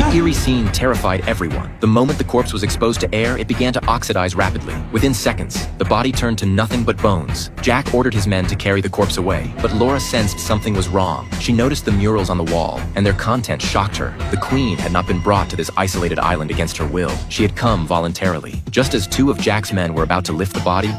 The eerie scene terrified everyone. The moment the corpse was exposed to air, it began to oxidize rapidly. Within seconds, the body turned to nothing but bones. Jack ordered his men to carry the corpse away, but Laura sensed something was wrong. She noticed the murals on the wall, and their content shocked her. The queen had not been brought to this isolated island against her will. She had come voluntarily. Just as two of Jack's men were about to lift the body,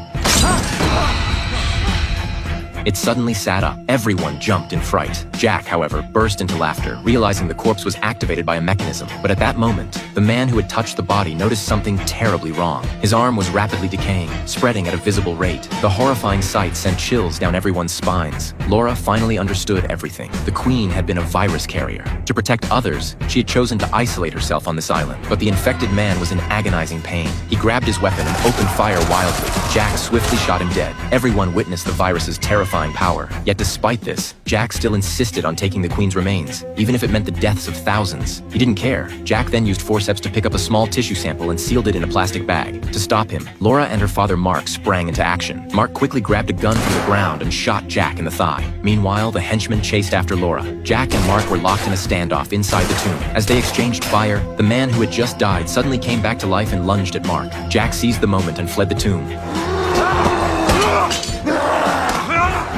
it suddenly sat up. Everyone jumped in fright. Jack, however, burst into laughter, realizing the corpse was activated by a mechanism. But at that moment, the man who had touched the body noticed something terribly wrong. His arm was rapidly decaying, spreading at a visible rate. The horrifying sight sent chills down everyone's spines. Laura finally understood everything. The queen had been a virus carrier. To protect others, she had chosen to isolate herself on this island. But the infected man was in agonizing pain. He grabbed his weapon and opened fire wildly. Jack swiftly shot him dead. Everyone witnessed the virus's terrifying power. Yet despite this, Jack still insisted on taking the queen's remains, even if it meant the deaths of thousands. He didn't care. Jack then used forceps to pick up a small tissue sample and sealed it in a plastic bag. To stop him, Laura and her father Mark sprang into action. Mark quickly grabbed a gun from the ground and shot Jack in the thigh. Meanwhile, the henchmen chased after Laura. Jack and Mark were locked in a standoff inside the tomb. As they exchanged fire, the man who had just died suddenly came back to life and lunged at Mark. Jack seized the moment and fled the tomb.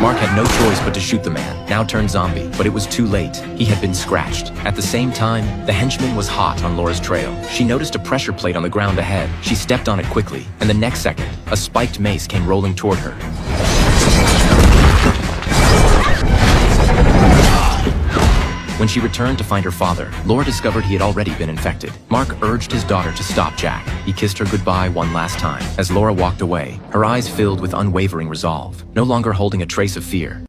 Mark had no choice but to shoot the man, now turned zombie, but it was too late. He had been scratched. At the same time, the henchman was hot on Laura's trail. She noticed a pressure plate on the ground ahead. She stepped on it quickly, and the next second, a spiked mace came rolling toward her. When she returned to find her father, Laura discovered he had already been infected. Mark urged his daughter to stop Jack. He kissed her goodbye one last time. As Laura walked away, her eyes filled with unwavering resolve, no longer holding a trace of fear.